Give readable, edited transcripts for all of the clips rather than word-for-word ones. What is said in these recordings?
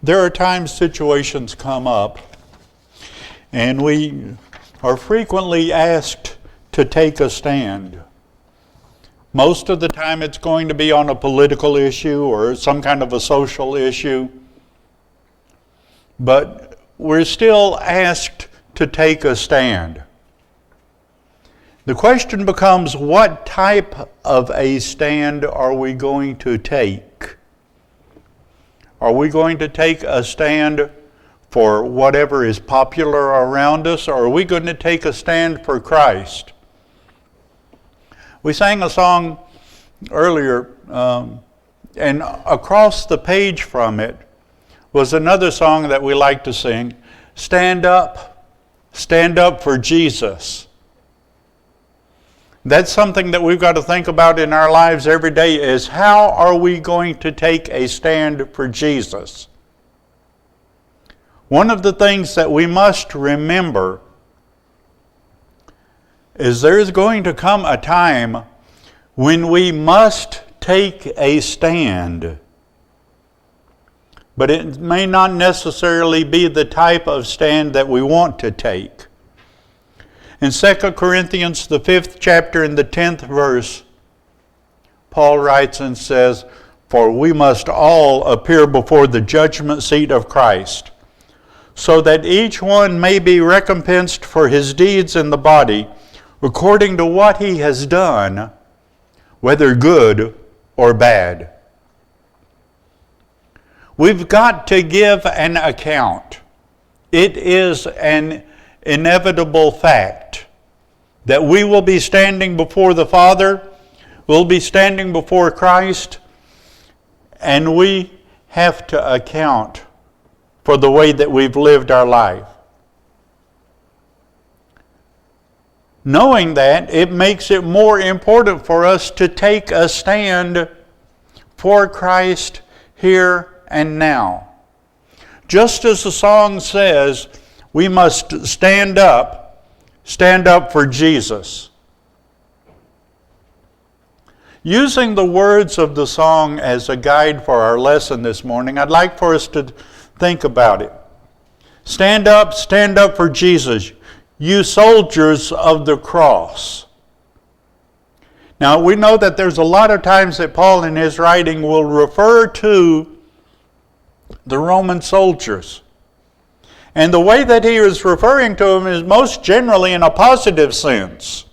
There are times situations come up, and we are frequently asked to take a stand. Most of the time it's going to be on a political issue or some kind of a social issue, but we're still asked to take a stand. The question becomes, what type of a stand are we going to take? Are we going to take a stand for whatever is popular around us, or are we going to take a stand for Christ? We sang a song earlier, and across the page from it was another song that we like to sing, Stand Up for Jesus. That's something that we've got to think about in our lives every day, is how are we going to take a stand for Jesus? One of the things that we must remember is there's going to come a time when we must take a stand. But it may not necessarily be the type of stand that we want to take. In 2 Corinthians, the 5th chapter and the 10th verse, Paul writes and says, "For we must all appear before the judgment seat of Christ, so that each one may be recompensed for his deeds in the body, according to what he has done, whether good or bad." We've got to give an account. It is an inevitable fact that we will be standing before the Father, we'll be standing before Christ, and we have to account for the way that we've lived our life. Knowing that, it makes it more important for us to take a stand for Christ here and now. Just as the song says, we must stand up for Jesus. Using the words of the song as a guide for our lesson this morning, I'd like for us to think about it. Stand up for Jesus, you soldiers of the cross. Now, we know that there's a lot of times that Paul in his writing will refer to the Roman soldiers. And the way that he is referring to them is most generally in a positive sense.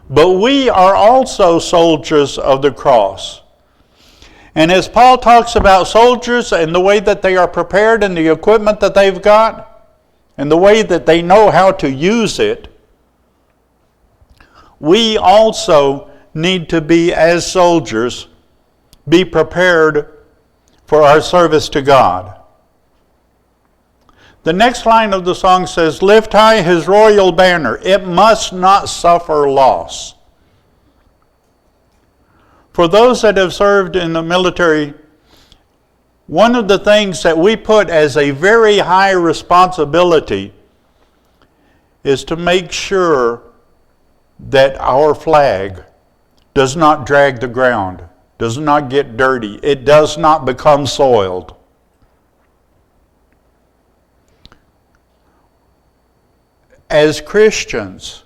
But we are also soldiers of the cross. And as Paul talks about soldiers and the way that they are prepared and the equipment that they've got, and the way that they know how to use it, we also need to be, as soldiers, be prepared for our service to God. The next line of the song says, "Lift high his royal banner, it must not suffer loss." For those that have served in the military, one of the things that we put as a very high responsibility is to make sure that our flag does not drag the ground, does not get dirty, it does not become soiled. As Christians,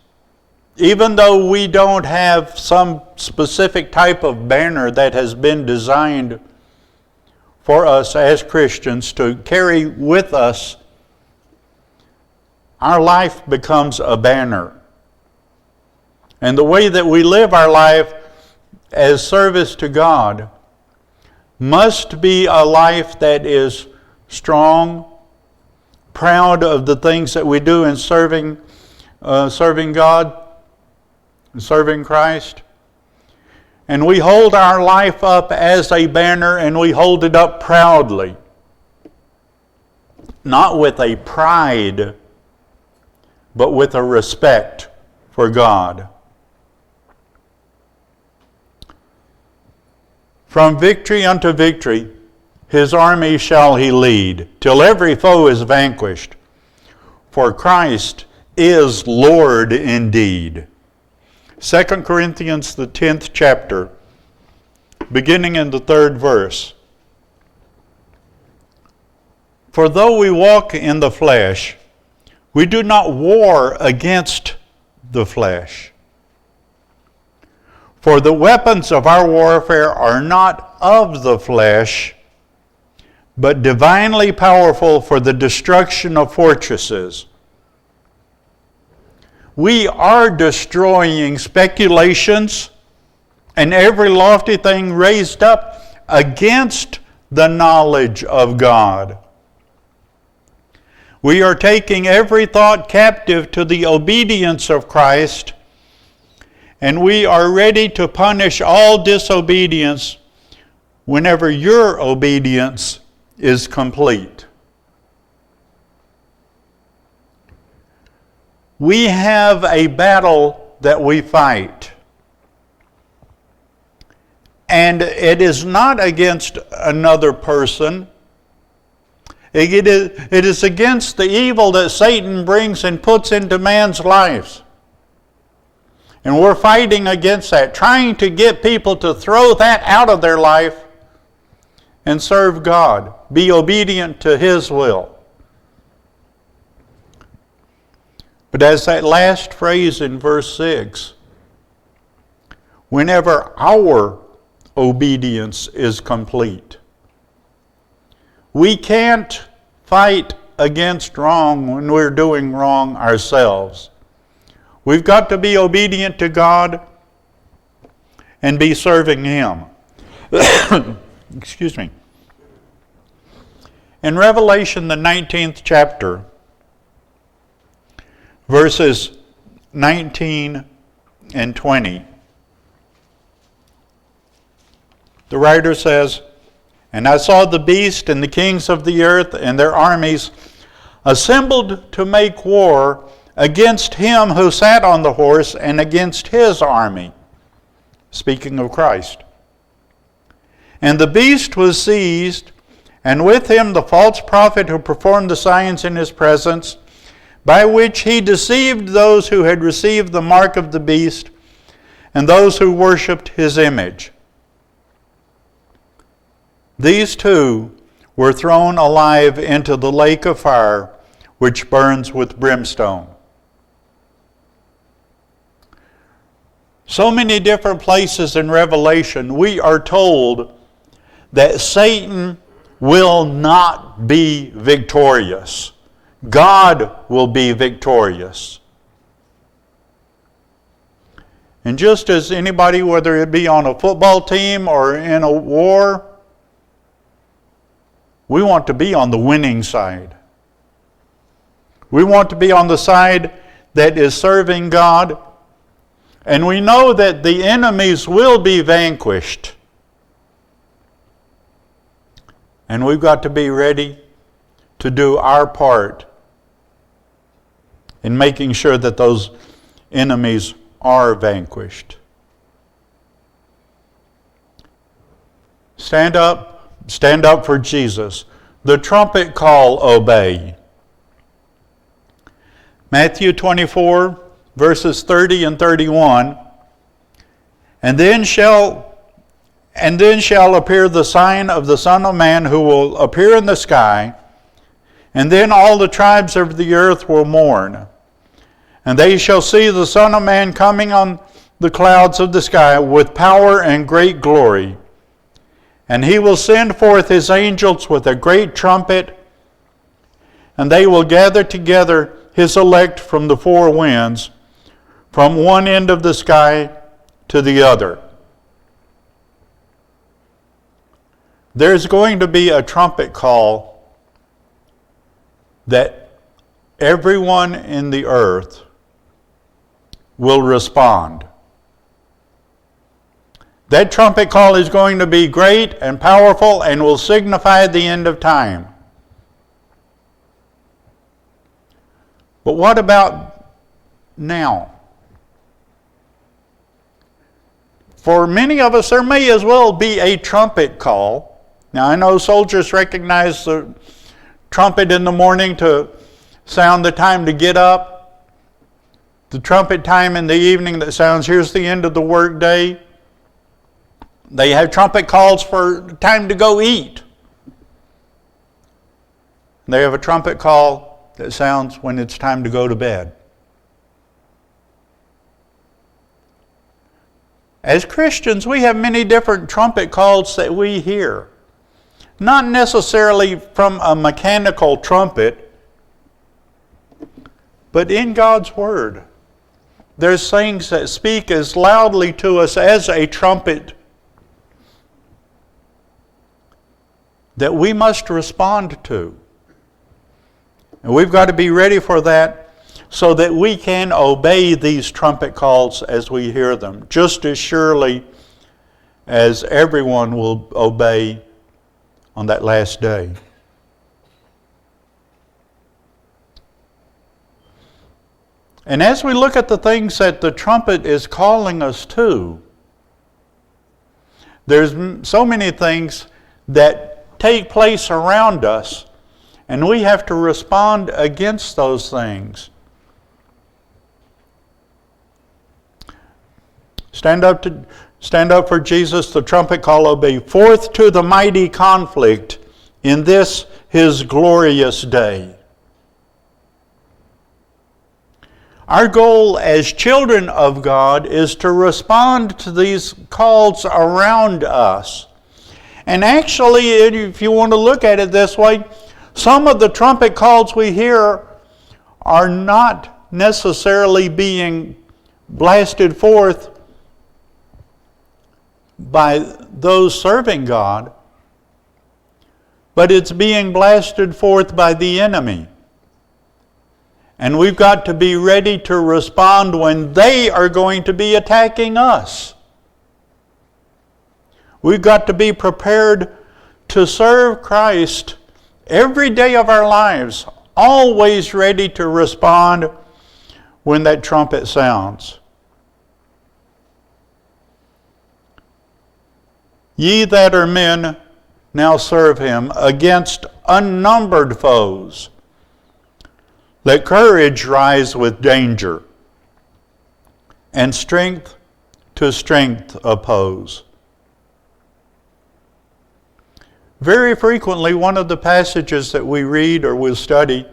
even though we don't have some specific type of banner that has been designed for us as Christians to carry with us, our life becomes a banner. And the way that we live our life as service to God must be a life that is strong, proud of the things that we do in serving God, and serving Christ. And we hold our life up as a banner, and we hold it up proudly. Not with a pride, but with a respect for God. From victory unto victory, his army shall he lead, till every foe is vanquished. For Christ is Lord indeed. 2 Corinthians, the 10th chapter, beginning in the 3rd verse. For though we walk in the flesh, we do not war against the flesh. For the weapons of our warfare are not of the flesh, but divinely powerful for the destruction of fortresses. We are destroying speculations and every lofty thing raised up against the knowledge of God. We are taking every thought captive to the obedience of Christ, and we are ready to punish all disobedience whenever your obedience is complete. We have a battle that we fight. And it is not against another person. It is against the evil that Satan brings and puts into man's lives. And we're fighting against that, trying to get people to throw that out of their life and serve God, be obedient to His will. But as that last phrase in verse 6, whenever our obedience is complete. We can't fight against wrong when we're doing wrong ourselves. We've got to be obedient to God and be serving Him. Excuse me. In Revelation, the 19th chapter, verses 19 and 20, the writer says, "And I saw the beast and the kings of the earth and their armies assembled to make war against him who sat on the horse and against his army." Speaking of Christ. "And the beast was seized, and with him the false prophet who performed the signs in his presence, by which he deceived those who had received the mark of the beast and those who worshipped his image. These two were thrown alive into the lake of fire, which burns with brimstone." So many different places in Revelation, we are told that Satan will not be victorious. God will be victorious. And just as anybody, whether it be on a football team or in a war, we want to be on the winning side. We want to be on the side that is serving God. And we know that the enemies will be vanquished. And we've got to be ready to do our part in making sure that those enemies are vanquished. Stand up for Jesus. The trumpet call, obey. Matthew 24, verses 30 and 31. And then shall appear the sign of the Son of Man, who will appear in the sky, and then all the tribes of the earth will mourn. And they shall see the Son of Man coming on the clouds of the sky with power and great glory. And he will send forth his angels with a great trumpet, and they will gather together his elect from the four winds, from one end of the sky to the other. There's going to be a trumpet call that everyone in the earth will respond. That trumpet call is going to be great and powerful and will signify the end of time. But what about now? For many of us, there may as well be a trumpet call. Now, I know soldiers recognize the trumpet in the morning to sound the time to get up. The trumpet time in the evening that sounds, here's the end of the work day. They have trumpet calls for time to go eat. They have a trumpet call that sounds when it's time to go to bed. As Christians, we have many different trumpet calls that we hear. Not necessarily from a mechanical trumpet, but in God's Word. There's things that speak as loudly to us as a trumpet that we must respond to. And we've got to be ready for that so that we can obey these trumpet calls as we hear them, just as surely as everyone will obey on that last day. And as we look at the things that the trumpet is calling us to, there's so many things that take place around us, and we have to respond against those things. Stand up for Jesus, the trumpet call will be, forth to the mighty conflict in this his glorious day. Our goal as children of God is to respond to these calls around us. And actually, if you want to look at it this way, some of the trumpet calls we hear are not necessarily being blasted forth by those serving God, but it's being blasted forth by the enemy. And we've got to be ready to respond when they are going to be attacking us. We've got to be prepared to serve Christ every day of our lives, always ready to respond when that trumpet sounds. Ye that are men, now serve him against unnumbered foes. Let courage rise with danger, and strength to strength oppose. Very frequently, one of the passages that we read or will study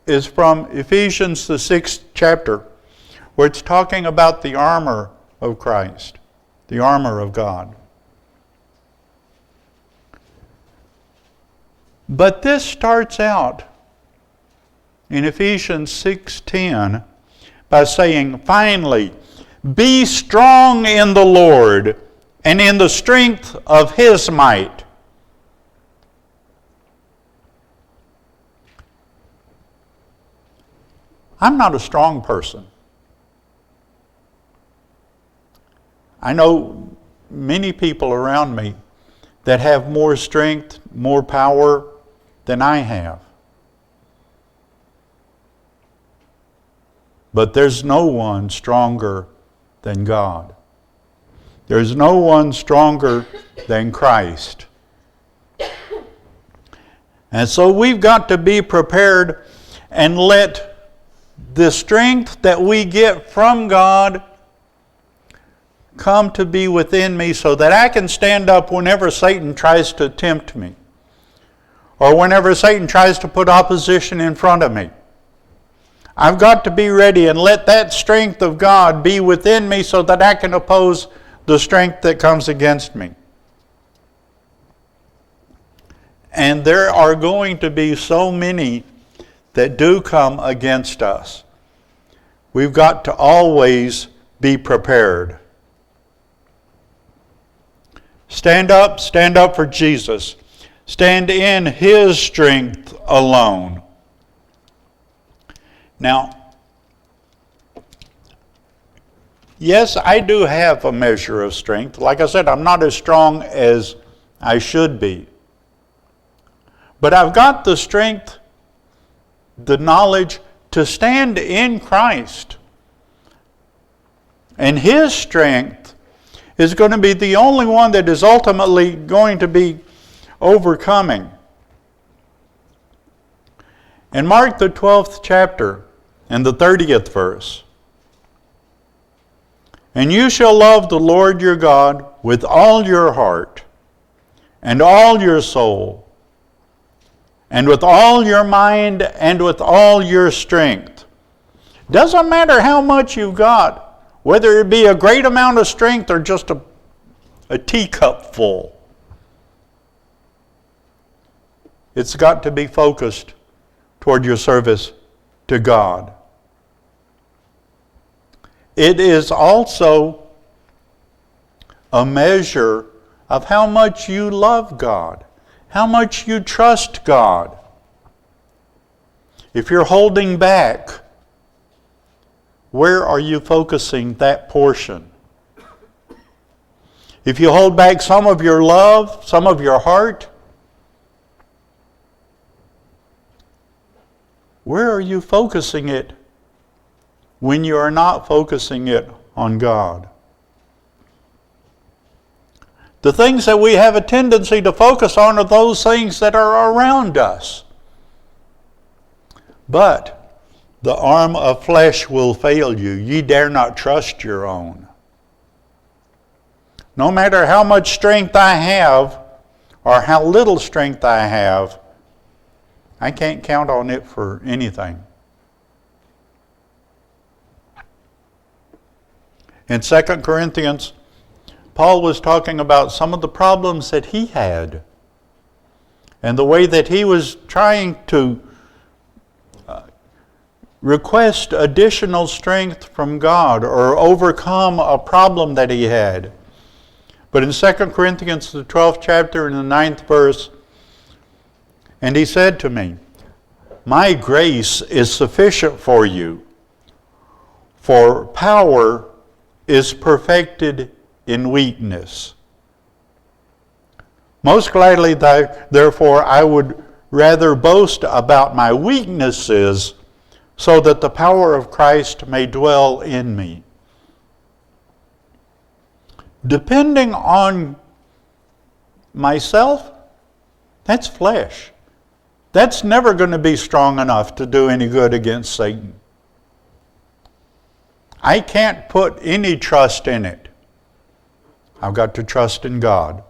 is from Ephesians, the 6th chapter, where it's talking about the armor of Christ, the armor of God. But this starts out in Ephesians 6:10 by saying, finally, be strong in the Lord and in the strength of his might. I'm not a strong person. I know many people around me that have more strength, more power than I have. But there's no one stronger than God. There's no one stronger than Christ. And so we've got to be prepared and let the strength that we get from God come to be within me so that I can stand up whenever Satan tries to tempt me, or whenever Satan tries to put opposition in front of me. I've got to be ready and let that strength of God be within me so that I can oppose the strength that comes against me. And there are going to be so many that do come against us. We've got to always be prepared. Stand up for Jesus. Stand in his strength alone. Now, yes, I do have a measure of strength. Like I said, I'm not as strong as I should be. But I've got the strength, the knowledge to stand in Christ. And his strength is going to be the only one that is ultimately going to be overcoming. In Mark the 12th chapter and the 30th verse, and you shall love the Lord your God with all your heart and all your soul and with all your mind and with all your strength. Doesn't matter how much you've got, whether it be a great amount of strength or just a teacup full. It's got to be focused toward your service to God. It is also a measure of how much you love God, how much you trust God. If you're holding back, where are you focusing that portion? If you hold back some of your love, some of your heart, where are you focusing it when you are not focusing it on God? The things that we have a tendency to focus on are those things that are around us. But the arm of flesh will fail you. Ye dare not trust your own. No matter how much strength I have or how little strength I have, I can't count on it for anything. In 2 Corinthians, Paul was talking about some of the problems that he had and the way that he was trying to request additional strength from God or overcome a problem that he had. But in 2 Corinthians, the 12th chapter, in the 9th verse, and he said to me, my grace is sufficient for you, for power is perfected in weakness. Most gladly, therefore, I would rather boast about my weaknesses, so that the power of Christ may dwell in me. Depending on myself, that's flesh. That's never going to be strong enough to do any good against Satan. I can't put any trust in it. I've got to trust in God.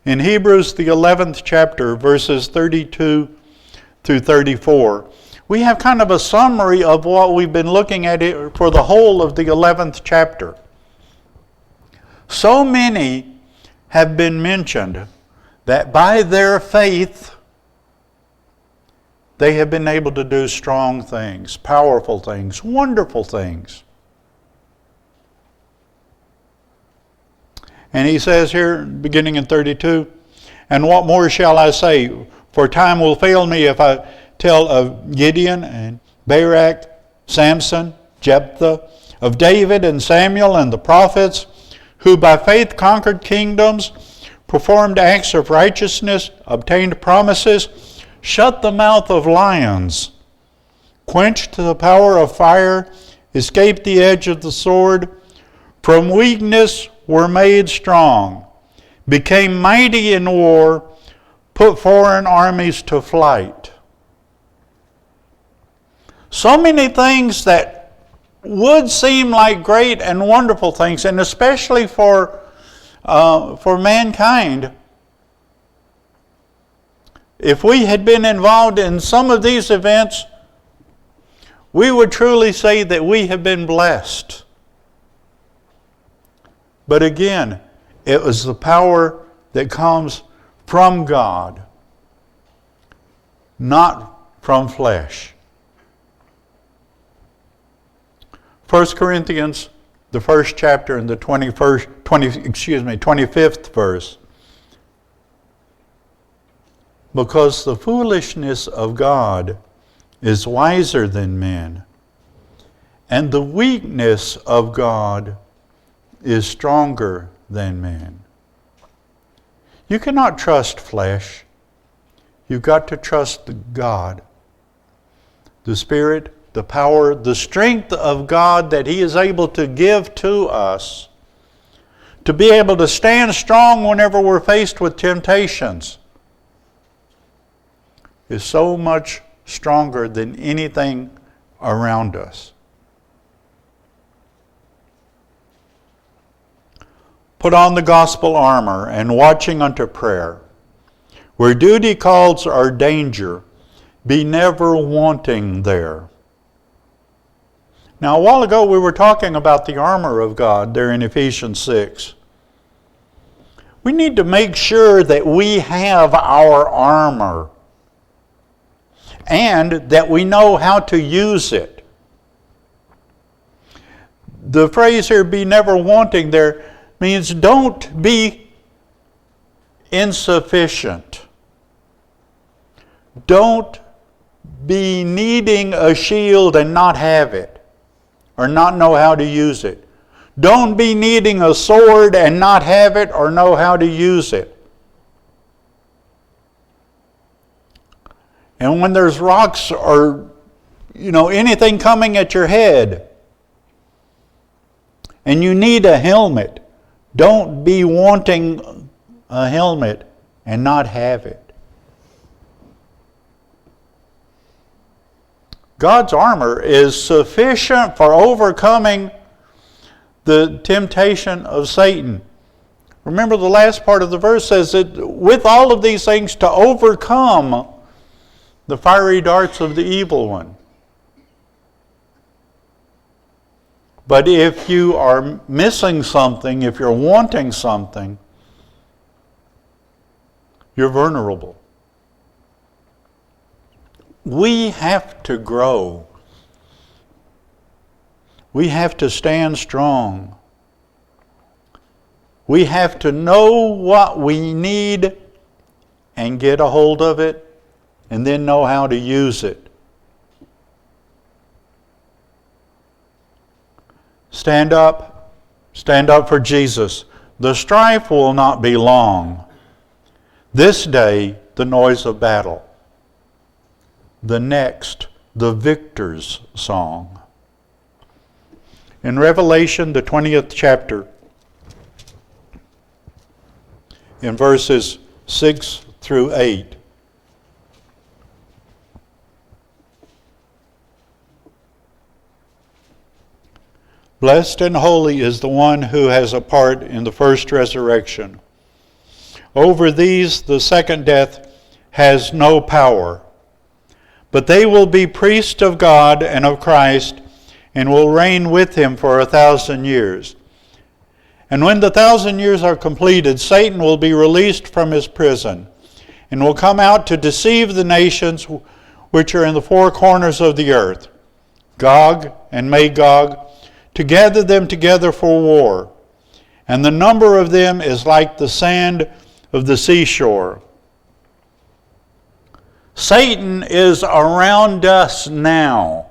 In Hebrews, the 11th chapter, verses 32 through 34, we have kind of a summary of what we've been looking at for the whole of the 11th chapter. So many have been mentioned that by their faith they have been able to do strong things, powerful things, wonderful things. And he says here, beginning in 32, and what more shall I say? For time will fail me if I tell of Gideon and Barak, Samson, Jephthah, of David and Samuel and the prophets, who by faith conquered kingdoms, performed acts of righteousness, obtained promises, shut the mouth of lions, quenched the power of fire, escaped the edge of the sword, from weakness were made strong, became mighty in war, put foreign armies to flight. So many things that would seem like great and wonderful things, and especially for mankind. If we had been involved in some of these events, we would truly say that we have been blessed. But again, it was the power that comes from God, not from flesh. 1 Corinthians, the 1st chapter and the 25th verse. Because the foolishness of God is wiser than men, and the weakness of God is stronger than men. You cannot trust flesh. You've got to trust God. The Spirit, the power, the strength of God that He is able to give to us to be able to stand strong whenever we're faced with temptations is so much stronger than anything around us. Put on the gospel armor and watching unto prayer, Where duty calls or danger, be never wanting there. Now, a while ago we were talking about the armor of God there in Ephesians 6. We need to make sure that we have our armor and that we know how to use it. The phrase here, be never wanting there, means don't be insufficient. Don't be needing a shield and not have it, or not know how to use it. Don't be needing a sword and not have it or know how to use it. And when there's rocks or anything coming at your head and you need a helmet, don't be wanting a helmet and not have it. God's armor is sufficient for overcoming the temptation of Satan. Remember, the last part of the verse says that with all of these things to overcome the fiery darts of the evil one. But if you are missing something, if you're wanting something, you're vulnerable. We have to grow. We have to stand strong. We have to know what we need and get a hold of it and then know how to use it. Stand up. Stand up for Jesus. The strife will not be long. This day, the noise of battle. The next, the victor's song. In Revelation, the 20th chapter, in verses 6 through 8, blessed and holy is the one who has a part in the first resurrection. Over these the second death has no power, but they will be priests of God and of Christ, and will reign with him for 1,000 years. And when the 1,000 years are completed, Satan will be released from his prison, and will come out to deceive the nations which are in the four corners of the earth, Gog and Magog, to gather them together for war. And the number of them is like the sand of the seashore. Satan is around us now.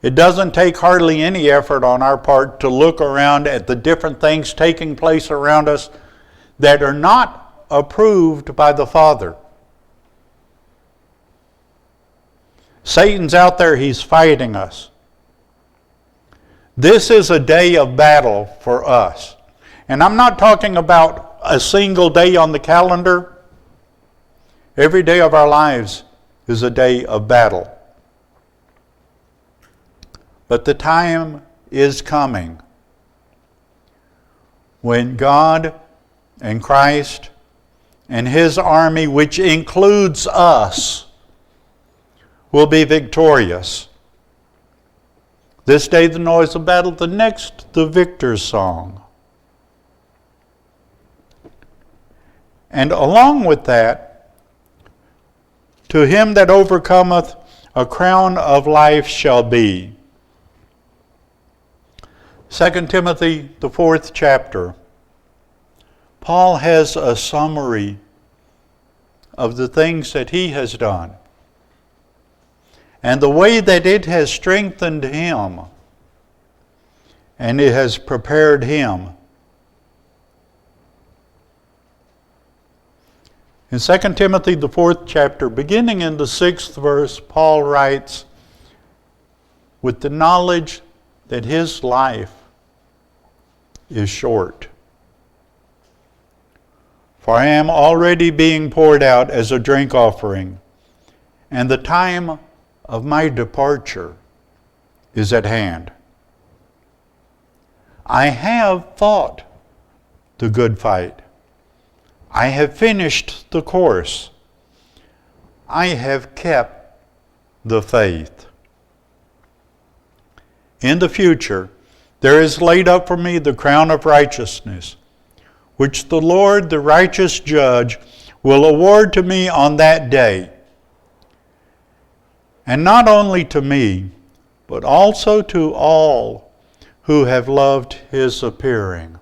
It doesn't take hardly any effort on our part to look around at the different things taking place around us that are not approved by the Father. Satan's out there, he's fighting us. This is a day of battle for us. And I'm not talking about a single day on the calendar. Every day of our lives is a day of battle. But the time is coming when God and Christ and his army, which includes us, will be victorious. This day the noise of battle, the next the victor's song. And along with that, to him that overcometh, a crown of life shall be. 2 Timothy, the 4th chapter. Paul has a summary of the things that he has done and the way that it has strengthened him and it has prepared him. In 2 Timothy, the 4th chapter, beginning in the 6th verse, Paul writes, with the knowledge that his life is short. For I am already being poured out as a drink offering, and the time of my departure is at hand. I have fought the good fight. I have finished the course. I have kept the faith. In the future, there is laid up for me the crown of righteousness, which the Lord, the righteous judge, will award to me on that day. And not only to me, but also to all who have loved his appearing.